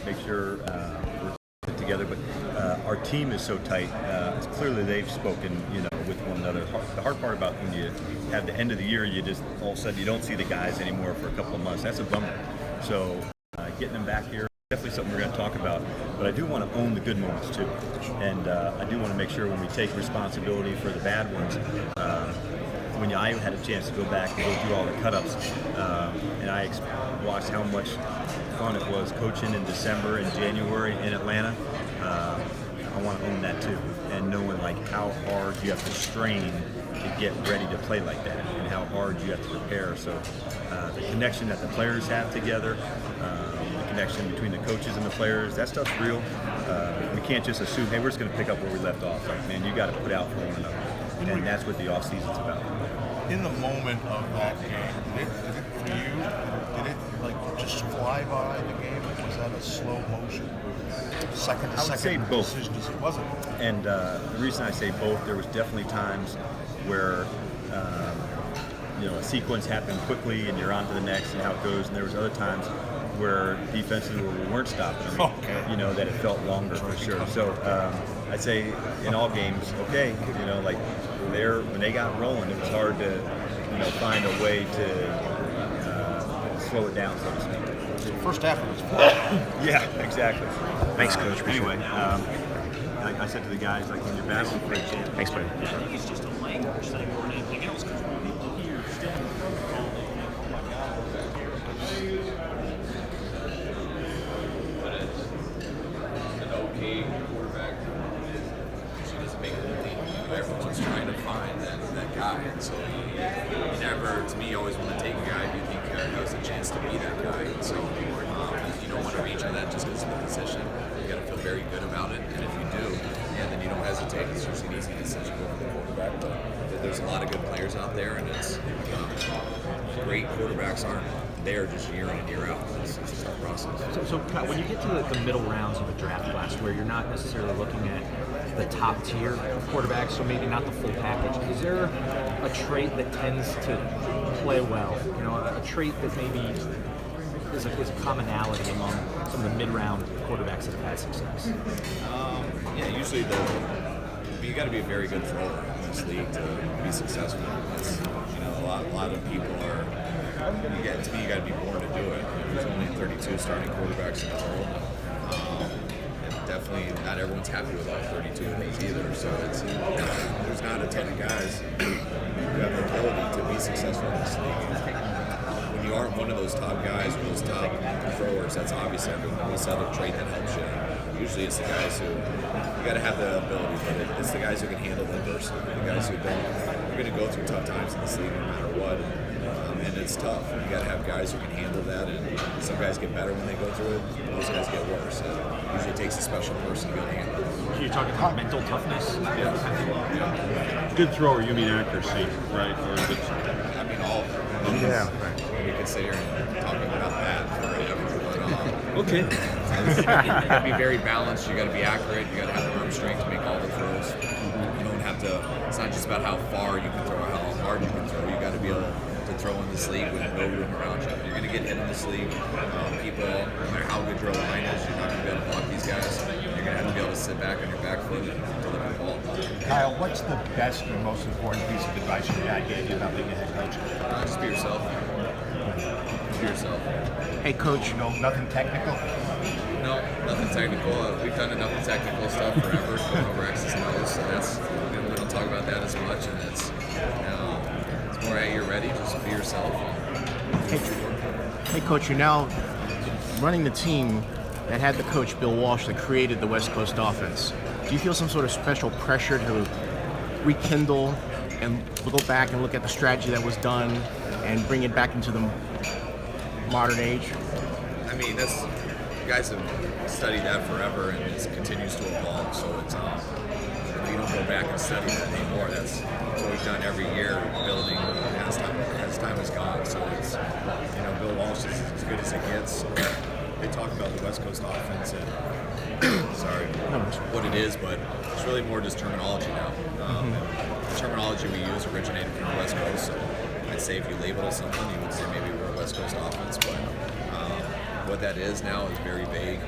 make sure we're put together. But our team is so tight. Clearly, they've spoken, with one another. The hard part about when you have the end of the year, you just all of a sudden you don't see the guys anymore for a couple of months. That's a bummer. So getting them back here. Definitely something we're going to talk about, but I do want to own the good moments too, and I do want to make sure when we take responsibility for the bad ones, when I had a chance to go back and go through all the cut-ups, and I watched how much fun it was coaching in December and January in Atlanta. I want to own that too, and knowing like how hard you have to strain to get ready to play like that, and how hard you have to prepare. So the connection that the players have together, the connection between the coaches and the players, that stuff's real. We can't just assume, hey, we're just going to pick up where we left off. Like, man, you got to put out for one another, and that's what the off season's about. In the moment of that game, did it like just fly by the game? Was that a slow motion? Second to I would say second both. decisions, it wasn't. And the reason I say both, there was definitely times where a sequence happened quickly and you're on to the next and how it goes, and there was other times where defensively we weren't stopping them, that it felt longer for sure. So I'd say in all games, like when they got rolling, it was hard to find a way to slow it down, so to speak. First half it was fun. Yeah, exactly. Thanks, Coach. Anyway, like I said to the guys, like when you're battling for a chance. Thanks, buddy. I think it's just a language thing more than anything else because when people hear okay quarterback, she doesn't make the team. Everyone's trying to find that guy, and so you never, to me, you always want to take a guy you think has a chance to be that guy. And so you don't want to reach on that just because of the position. You got to feel very good about it, and if you do, then you don't hesitate. It's just an easy decision over the quarterback. But there's a lot of good players out there, and it's great quarterbacks aren't there just year in and year out. It's just our process. So Kyle, when you get to the middle rounds of the draft class, where you're not necessarily looking at the top tier of quarterbacks, so maybe not the full package, is there a trait that tends to play well? A trait that maybe is a commonality among some of the mid-round quarterbacks that have had success? Usually you got to be a very good thrower in this league to be successful. It's, a lot of people are. You got to be born to do it. There's only 32 starting quarterbacks in the world. And definitely not everyone's happy with all 32 of those either. So there's not a ton of guys who have the ability to be successful in this league. When you aren't one of those top guys or those top throwers, that's obviously this other trait that helps you. Usually it's the guys who, you got to have the ability, but it's the guys who can handle adversity, the guys who are going to go through tough times in this league no matter what. And it's tough. You got to have guys who can handle that, and some guys get better when they go through it, those guys get worse. It usually takes a special person to be able to handle it. So you're talking about mental toughness? Yeah. Good thrower, you mean accuracy, right? Or is it... I mean, all of them. Yeah. We could sit here and talk about that forever, but Okay. you got to be very balanced. You got to be accurate. You got to have the arm strength to make all the throws. You don't have to. It's not just about how far you can throw or how hard you can throw. You got to be able to throw in this league with no room around you. You're going to get hit in this league. People, no matter how good your line is, you're not going to be able to block these guys. You're going to have to be able to sit back on your back foot and deliver the ball. Kyle, what's the best or most important piece of advice your dad gave you about being a head coach? Just be yourself. Be yourself. Hey, Coach. Nothing technical? No, nothing technical. We've done enough of technical stuff forever, going over X's and O's, so that's, we don't talk about that as much, and it's more, hey, you're ready, just be yourself. Hey, Coach, you're now running the team that had the coach, Bill Walsh, that created the West Coast offense. Do you feel some sort of special pressure to rekindle and go back and look at the strategy that was done and bring it back into the modern age? I mean, you guys have studied that forever, and it continues to evolve, so it's, you don't go back and study that anymore. That's what we've done every year, building as time has gone. So it's, Bill Walsh is as good as it gets. They talk about the West Coast offense and what it is, but it's really more just terminology now. The terminology we use originated from the West Coast, so I'd say if you label it something, you would say maybe we're a West Coast offense, but what that is now is very vague.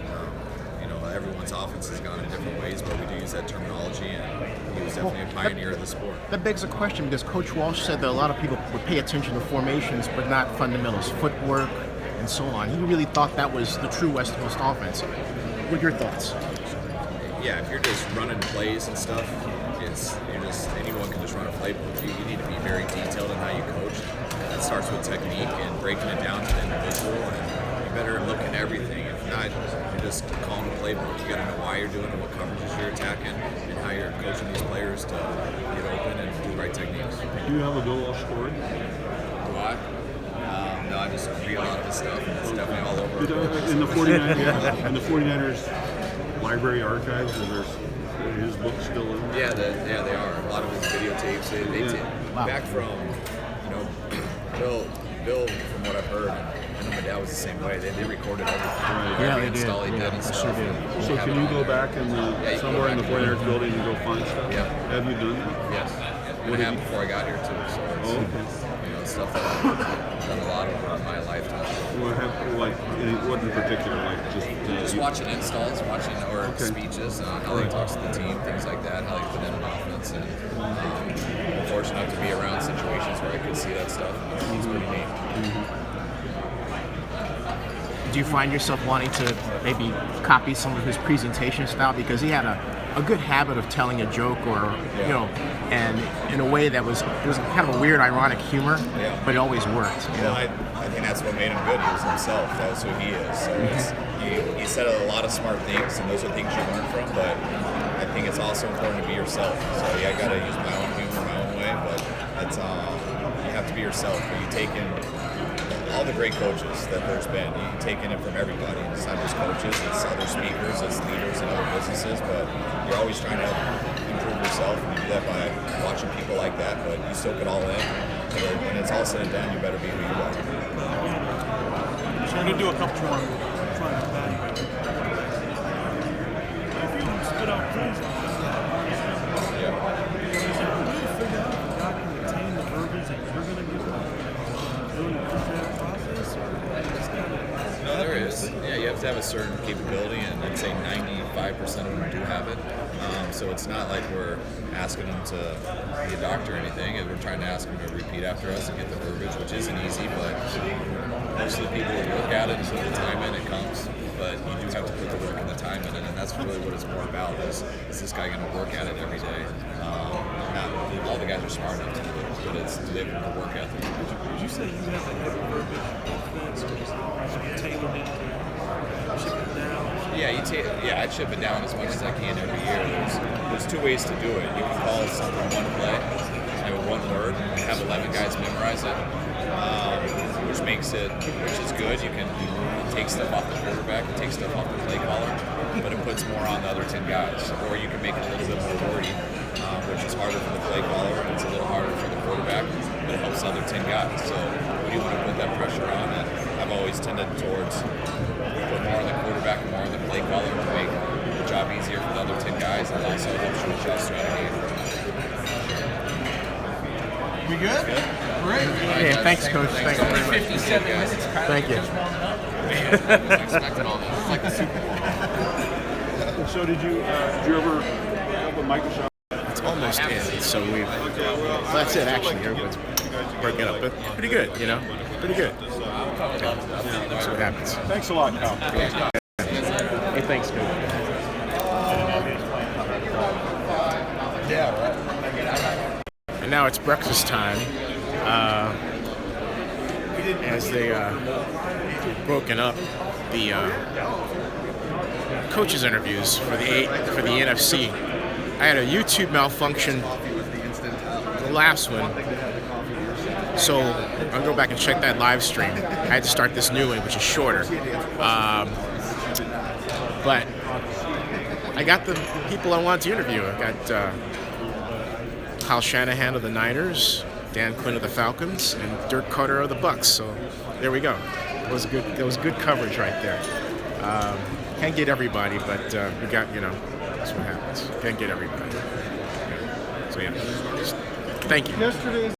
everyone's offense has gone in different ways, but we do use that terminology, and he was definitely a pioneer of the sport. That begs a question because Coach Walsh said that a lot of people would pay attention to formations, but not fundamentals, footwork, and so on. He really thought that was the true West Coast offense. What are your thoughts? Yeah, if you're just running plays and stuff, anyone can just run a playbook. You need to be very detailed in how you coach. That starts with technique and breaking it down to the individual, and you better look at everything. If not, you're just calling a playbook. You got to know why you're doing it, what coverages you're attacking, and how you're coaching these players to get open and do the right techniques. Do you have a Bill Walsh story? Do I? No, I just read a lot of his stuff, and it's definitely all over. In the 49ers, in the 49ers library archives, are his books still in there? Yeah, they are. A lot of his videotapes. Back from, Bill, from what I've heard, I know my dad was the same way. They recorded everything. Yeah, Every they install did. he did Yeah, and they stuff. sure did. And So have can it you on- go back in you can somewhere go in the back. 49ers building and go find stuff? Yeah. Have you done that? Yes. And I have before I got here too. So it's, Oh, okay. stuff that I've done a lot of throughout my lifetime. What in particular? Just watching installs, or Okay. speeches, how he talks to the team, things like that, how he put in an offense, and I'm fortunate enough to be around situations where I could see that stuff. It's pretty neat. Do you find yourself wanting to maybe copy some of his presentation style because he had a good habit of telling a joke and in a way that was kind of a weird ironic humor, Yeah. but it always worked. Well, I think that's what made him good. He was himself. That was who he is. So he said a lot of smart things, and those are things you learn from. But I think it's also important to be yourself. So I got to use my own humor my own way, but it's you have to be yourself. You take in all the great coaches that there's been. You take in it from everybody. It's not just coaches. It's other speakers. It's leaders in other businesses. But you're always trying to improve yourself, and you do that by watching people like that. But you soak it all in. When it's all said and done, you better be who you are. So I'm going to do a couple more front and back. If you stood out crazy, Yeah. is there a way to figure out if God can retain the verbiage that you're going to give them during the draft process? Or just kind of No, there is. Yeah, you have to have a certain capability, and I'd say 95% of them do have it. So it's not like we're asking them to be a doctor or anything. We're trying to ask them to repeat after us and get the verbiage, which isn't easy, but most of the people who work at it and put the time in, it comes. But you do have to put the work and the time in it, and that's really what it's more about. Is this guy going to work at it every day? Not all the guys are smart enough to do it, but it's do they have the work ethic? Would you say you have the heavy verbiage and so just tailored it to chip it down? Yeah, I chip it down as much as I can every year. There's two ways to do it. You can call something one play, with one word, and have 11 guys memorize it, which is good. You can take stuff off the quarterback, and take stuff off the play caller, but it puts more on the other 10 guys. Or you can make it a little bit more wordy, which is harder for the play caller, and it's a little harder for the quarterback, but it helps the other 10 guys. So we do want to put that pressure on, and I've always tended towards put more on the quarterback and more on the play caller to make the job easier for the other 10 guys, and also helps you adjust throughout the game. We good? Great. Yeah, thanks, Coach. Thanks very much. 57 minutes. Thank you. Expecting all this. It's like the Super Bowl. So did you ever have a Microsoft? It's almost in, so that's it. Actually, everyone's breaking up, but pretty good, pretty good. That's what happens. Thanks a lot, Kyle. Hey, thanks, Coach. Yeah, right. And now it's breakfast time. As they broken up the coaches interviews for the NFC. I had a YouTube malfunction the last one, so I'll go back and check that live stream. I had to start this new one, which is shorter. But I got the people I wanted to interview. I got Kyle Shanahan of the Niners, Dan Quinn of the Falcons, and Dirk Carter of the Bucks. So there we go. That was good coverage right there. Can't get everybody, but we got, that's what happens. Can't get everybody. So yeah, just thank you.